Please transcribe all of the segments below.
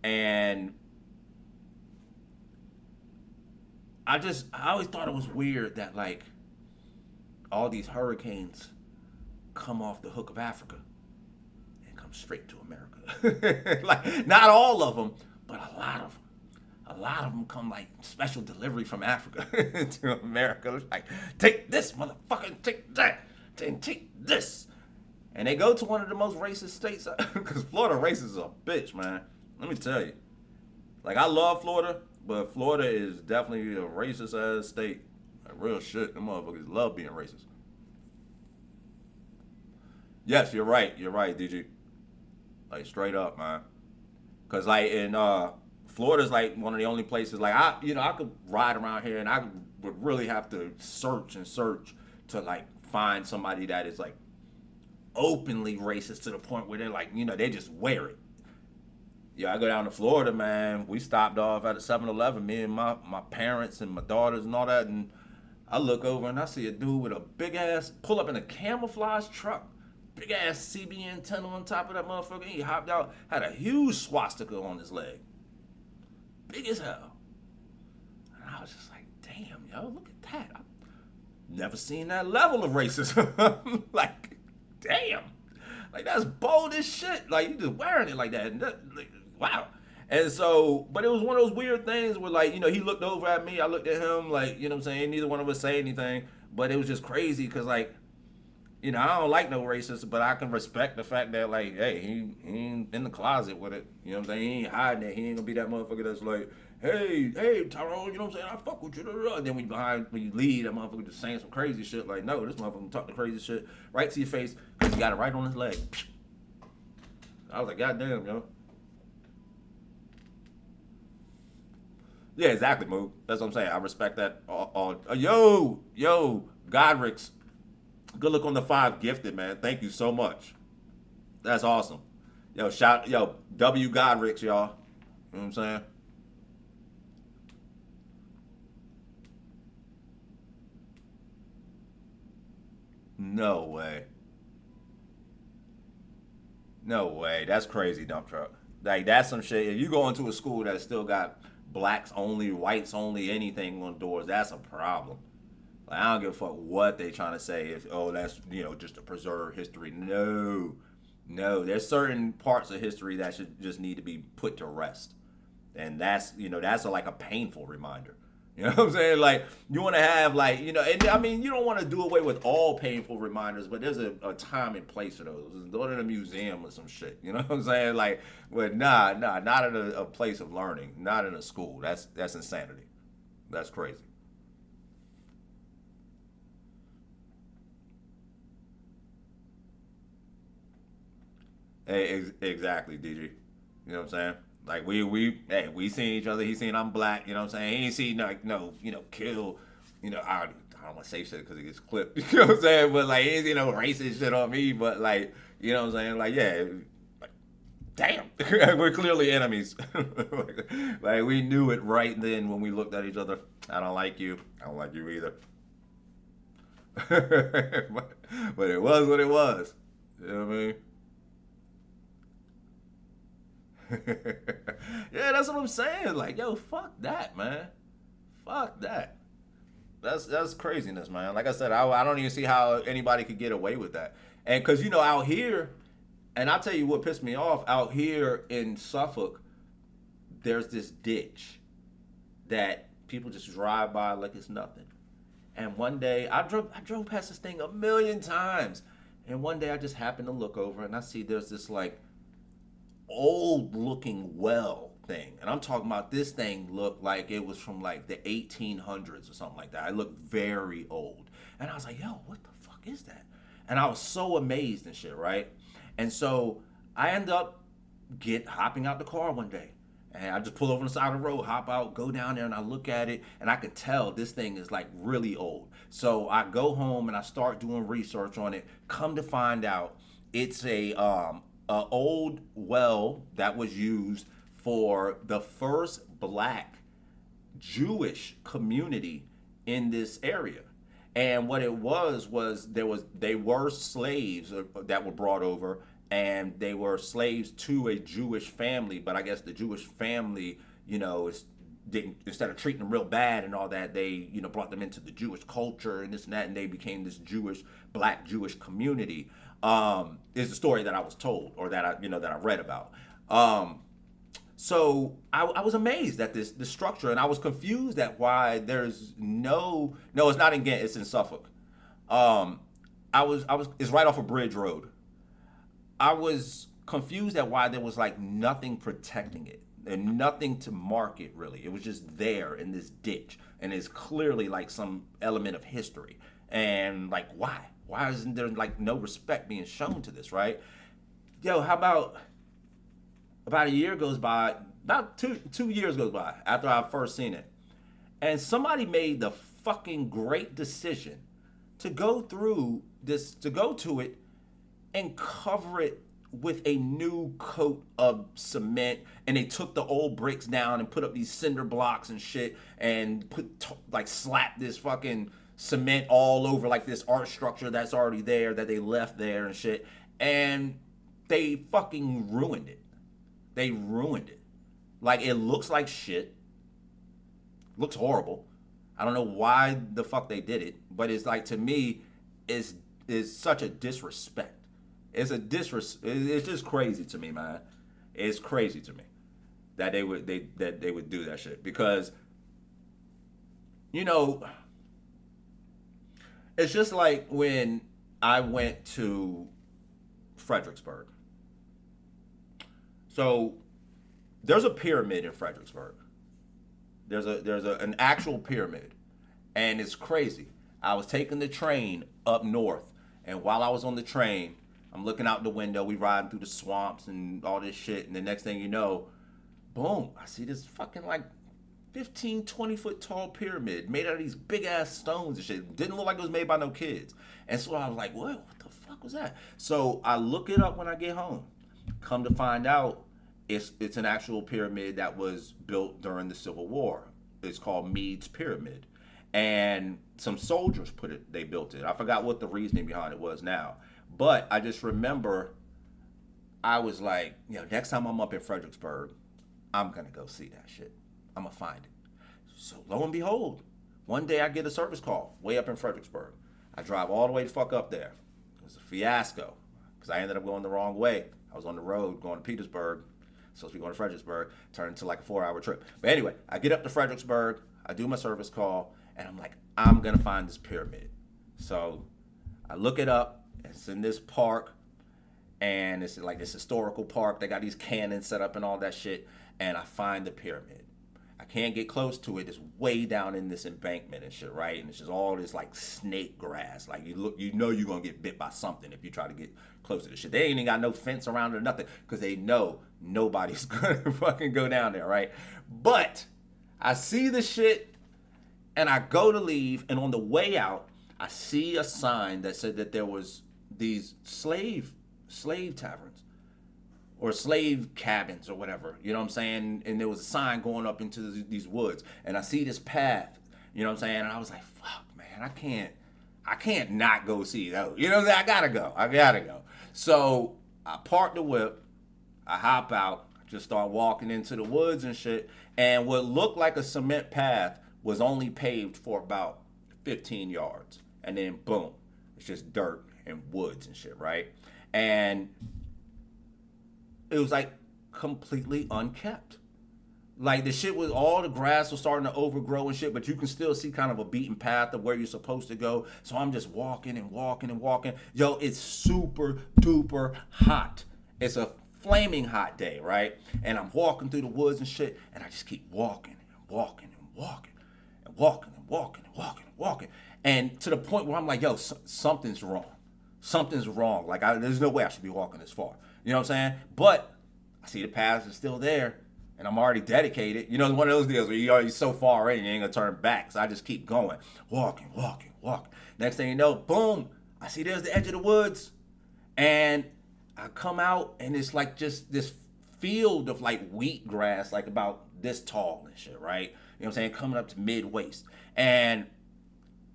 And I always thought it was weird that like all these hurricanes come off the hook of Africa and come straight to America. Like not all of them, but a lot of them. A lot of them come like special delivery from Africa to America. It's like, take this, motherfucker, take that, take this. And they go to one of the most racist states because Florida racist is a bitch, man. Let me tell you. Like, I love Florida, but Florida is definitely a racist ass state. Like, real shit. Them motherfuckers love being racist. Yes, you're right. You're right, DG. Like, straight up, man. Cause like in Florida's like one of the only places like I could ride around here and I would really have to search and search to like find somebody that is like openly racist to the point where they're like, they just wear it. Yeah, I go down to Florida, man. We stopped off at a 7-Eleven, me and my parents and my daughters and all that, and I look over and I see a dude with a big ass pull up in a camouflage truck. Big ass CB antenna on top of that motherfucker. He hopped out, had a huge swastika on his leg. Big as hell. And I was just like, damn, yo, look at that. I've never seen that level of racism. Like, damn. Like, that's bold as shit. Like, you just wearing it like that. And like, wow. And so, but it was one of those weird things where, like, he looked over at me. I looked at him, like, what I'm saying? Neither one of us say anything. But it was just crazy because, like, I don't like no racist, but I can respect the fact that, like, hey, he ain't in the closet with it. You know what I'm saying? He ain't hiding it. He ain't gonna be that motherfucker that's like, hey, Tyrone, you know what I'm saying? I fuck with you. And then when you leave, that motherfucker just saying some crazy shit. Like, no, this motherfucker talk the crazy shit right to your face because he got it right on his leg. I was like, God damn, yo. Yeah, exactly, Moo. That's what I'm saying. I respect that. Yo, Godric's. Good look on the 5 gifted, man. Thank you so much. That's awesome. Yo, W Godric's, y'all. You know what I'm saying? No way. No way. That's crazy, dump truck. Like, that's some shit. If you go into a school that still got blacks only, whites only, anything on doors, that's a problem. Like, I don't give a fuck what they trying to say. If that's just to preserve history. No, no. There's certain parts of history that should just need to be put to rest, and that's like a painful reminder. You know what I'm saying? Like you want to have like and I mean you don't want to do away with all painful reminders, but there's a time and place for those. Go to the museum or some shit. You know what I'm saying? Like, but nah, not in a place of learning, not in a school. That's insanity. That's crazy. Hey, exactly, DG. You know what I'm saying? Like we seen each other. He seen I'm black. You know what I'm saying? He ain't seen like no kill. I don't want to say shit because it gets clipped. You know what I'm saying? But like he ain't seen no racist shit on me. But like what I'm saying? Like yeah, like damn, we're clearly enemies. Like we knew it right then when we looked at each other. I don't like you. I don't like you either. But it was what it was. You know what I mean? Yeah, that's what I'm saying. Like, yo, fuck that, man. Fuck that. That's craziness, man. Like I said, I don't even see how anybody could get away with that. And because out here, and I'll tell you what pissed me off out here in Suffolk, there's this ditch that people just drive by like it's nothing. And one day I drove past this thing a million times. And one day I just happened to look over and I see there's this like old looking well thing. And I'm talking about this thing looked like it was from like the 1800s or something like that. It looked very old. And I was like, yo, what the fuck is that? And I was so amazed and shit, right? And so I end up hopping out the car one day. And I just pull over on the side of the road, hop out, go down there, and I look at it, and I could tell this thing is like really old. So I go home and I start doing research on it. Come to find out, it's a old well that was used for the first black Jewish community in this area. And what it was they were slaves that were brought over and they were slaves to a Jewish family. But I guess the Jewish family, didn't, instead of treating them real bad and all that, they brought them into the Jewish culture and this and that, and they became this black Jewish community. Is the story that I was told, or that I read about. So I was amazed at this structure, and I was confused at why there's no, it's not in Ghent, it's in Suffolk. It's right off of Bridge Road. I was confused at why there was like nothing protecting it and nothing to mark it really. It was just there in this ditch, and it's clearly like some element of history. And like, why? Why isn't there like no respect being shown to this, right? Yo, how about a year goes by, about two years goes by after I first seen it, and somebody made the fucking great decision to go to it and cover it with a new coat of cement, and they took the old bricks down and put up these cinder blocks and shit, and slap this fucking cement all over like this art structure that's already there that they left there and shit, and they fucking ruined it. They ruined it. Like, it looks like shit. Looks horrible. I don't know why the fuck they did it, but it's like, to me, is such a disrespect. It's just crazy to me, man. It's crazy to me that they would do that shit, because it's just like when I went to Fredericksburg. So there's a pyramid in Fredericksburg. There's an actual pyramid, and it's crazy. I was taking the train up north, and while I was on the train, I'm looking out the window. We riding through the swamps and all this shit, and the next thing you know, boom, I see this fucking like 15, 20 foot tall pyramid made out of these big ass stones and shit. Didn't look like it was made by no kids. And so I was like, what the fuck was that? So I look it up when I get home. Come to find out, it's an actual pyramid that was built during the Civil War. It's called Meade's Pyramid. And some soldiers they built it. I forgot what the reasoning behind it was now. But I just remember I was like, next time I'm up in Fredericksburg, I'm going to go see that shit. I'm going to find it. So lo and behold, one day I get a service call way up in Fredericksburg. I drive all the way the fuck up there. It was a fiasco because I ended up going the wrong way. I was on the road going to Petersburg. Supposed to be going to Fredericksburg. Turned into like a 4-hour trip. But anyway, I get up to Fredericksburg. I do my service call. And I'm like, I'm going to find this pyramid. So I look it up. It's in this park. And it's like this historical park. They got these cannons set up and all that shit. And I find the pyramid. I can't get close to it. It's way down in this embankment and shit, right? And it's just all this like snake grass. Like you're gonna get bit by something if you try to get close to the shit. They ain't even got no fence around it or nothing, because they know nobody's gonna fucking go down there, right? But I see the shit and I go to leave, and on the way out, I see a sign that said that there was these slave taverns or slave cabins or whatever, you know what I'm saying? And there was a sign going up into these woods, and I see this path, you know what I'm saying? And I was like, fuck, man, I can't not go see those. You know what I'm saying? I gotta go. So I park the whip, I hop out, just start walking into the woods and shit, and what looked like a cement path was only paved for about 15 yards. And then boom, it's just dirt and woods and shit, right? And it was like completely unkept. Like the shit was, all the grass was starting to overgrow and shit, but you can still see kind of a beaten path of where you're supposed to go. So I'm just walking and walking and walking. Yo, it's super duper hot. It's a flaming hot day, right? And I'm walking through the woods and shit, and I just keep walking and walking and walking and walking and walking and walking and walking. And to the point where I'm like, yo, something's wrong. Something's wrong. Like, there's no way I should be walking this far. You know what I'm saying? But I see the paths are still there, and I'm already dedicated. You know, one of those deals where you're already so far in, you ain't gonna turn back. So I just keep going, walking. Next thing you know, boom, I see there's the edge of the woods, and I come out, and it's like just this field of like wheat grass, like about this tall and shit, right? You know what I'm saying? Coming up to mid-waist. And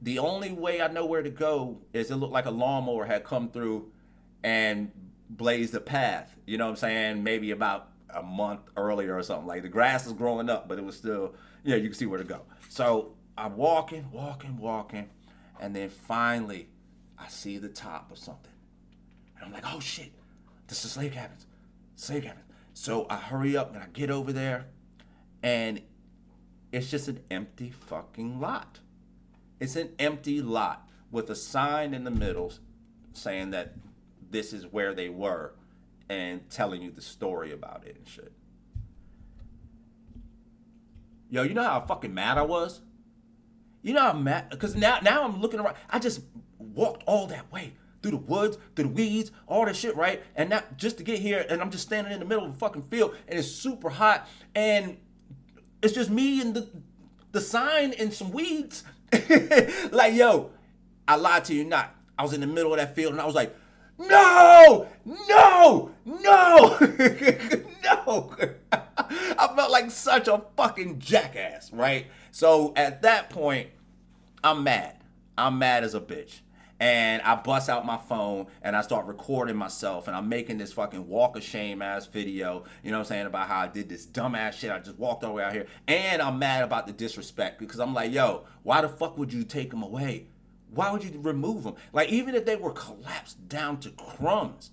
the only way I know where to go is it looked like a lawnmower had come through and blazed a path. You know what I'm saying? Maybe about a month earlier or something. Like the grass is growing up, but it was still, you can see where to go. So I'm walking, walking, walking, and then finally I see the top of something. And I'm like, oh shit, this is slave cabins. Slave cabins. So I hurry up and I get over there, and it's just an empty fucking lot. It's an empty lot with a sign in the middle saying that this is where they were and telling you the story about it and shit. Yo, you know how fucking mad I was? You know how mad? Because now I'm looking around. I just walked all that way through the woods, through the weeds, all that shit, right? And now just to get here, and I'm just standing in the middle of a fucking field, and it's super hot, and it's just me and the sign and some weeds. Like, yo, I lied to you not. I was in the middle of that field, and I was like, no, no, no, no. I felt like such a fucking jackass, right? So at that point, I'm mad. I'm mad as a bitch. And I bust out my phone and I start recording myself, and I'm making this fucking walk of shame ass video, you know what I'm saying, about how I did this dumbass shit. I just walked all the way out here. And I'm mad about the disrespect, because I'm like, yo, why the fuck would you take them away? Why would you remove them? Like, even if they were collapsed down to crumbs,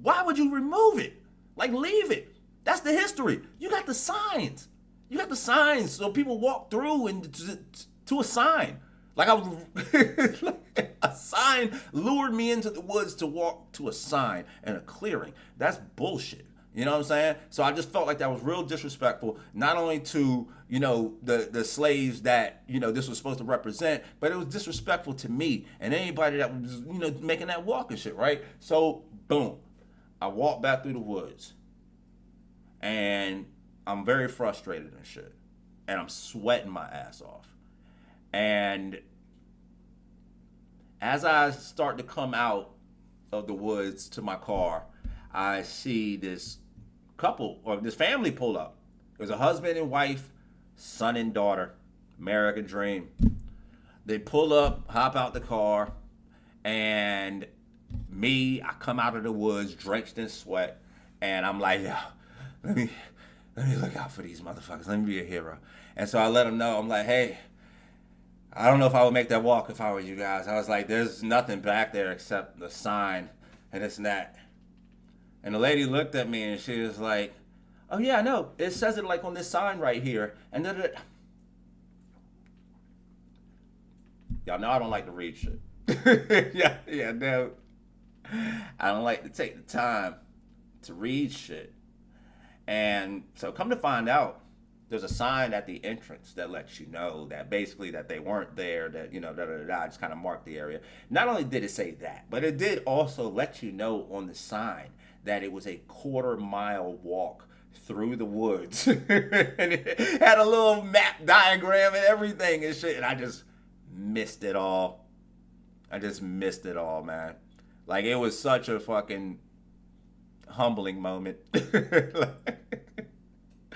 why would you remove it? Like, leave it. That's the history. You got the signs. You got the signs so people walk through and to a sign. Like, I was, a sign lured me into the woods to walk to a sign and a clearing. That's bullshit. You know what I'm saying? So I just felt like that was real disrespectful, not only to, the slaves that, this was supposed to represent, but it was disrespectful to me and anybody that was, making that walk and shit, right? So, boom. I walked back through the woods, and I'm very frustrated and shit. And I'm sweating my ass off. And as I start to come out of the woods to my car, I see this couple, or this family, pull up. It was a husband and wife, son and daughter, American dream. They pull up, hop out the car, and me, I come out of the woods drenched in sweat, and I'm like, yo, let me look out for these motherfuckers. Let me be a hero. And so I let them know, I'm like, hey, I don't know if I would make that walk if I were you guys. I was like, there's nothing back there except the sign and this and that. And the lady looked at me and she was like, oh yeah, I know. It says it like on this sign right here. And then y'all know I don't like to read shit. yeah, no. I don't like to take the time to read shit. And so come to find out, there's a sign at the entrance that lets you know that basically that they weren't there, that, just kind of marked the area. Not only did it say that, but it did also let you know on the sign that it was a 1/4-mile walk through the woods. And it had a little map diagram and everything and shit. And I just missed it all. Man. Like, it was such a fucking humbling moment.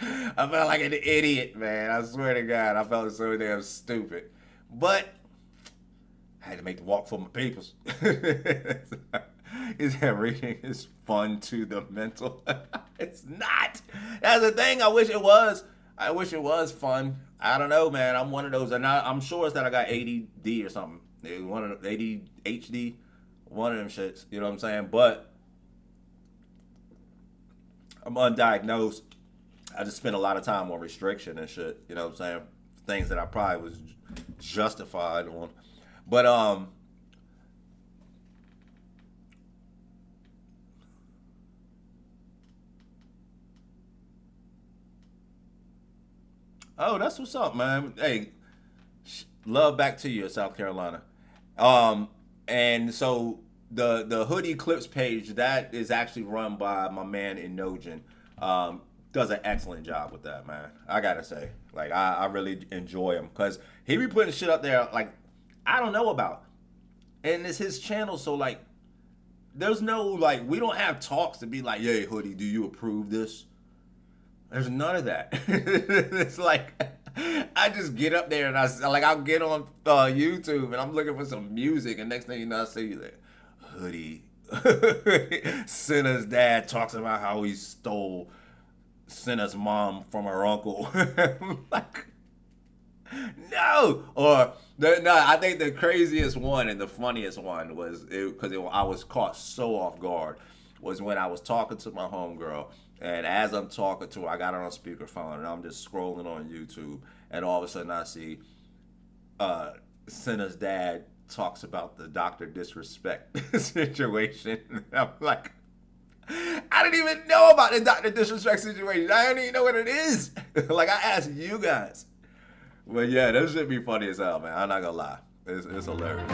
I felt like an idiot, man. I swear to God, I felt so damn stupid. But I had to make the walk for my peoples. Is that reading is fun to the mental? It's not. That's the thing. I wish it was. I wish it was fun. I don't know, man. I'm one of those, and I'm sure it's that I got ADD or something. One of the ADHD, one of them shits. You know what I'm saying? But I'm undiagnosed. I just spent a lot of time on restriction and shit. You know what I'm saying? Things that I probably was justified on. But oh, that's what's up, man. Hey, love back to you, South Carolina. And so the hoodie clips page, that is actually run by my man Inogen. Does an excellent job with that, man. I gotta say, like, I really enjoy him, because he be putting shit up there like I don't know about, and it's his channel. So like, there's no, like, we don't have talks to be like, hey, hoodie, do you approve this? There's none of that. It's like, I just get up there and I'll get on YouTube and I'm looking for some music, and next thing you know, I see that hoodie Cinna's dad talks about how he stole Cinna's mom from her uncle. Like, no. Or no, I think the craziest one and the funniest one was because I was caught so off guard was when I was talking to my homegirl, and as I'm talking to her, I got her on speakerphone and I'm just scrolling on YouTube, and all of a sudden I see Cinna's dad talks about the Dr. Disrespect situation. And I'm like, I didn't even know about the Dr. Disrespect situation. I don't even know what it is. Like, I asked you guys. But yeah, that should be funny as hell, man. I'm not gonna lie. It's hilarious.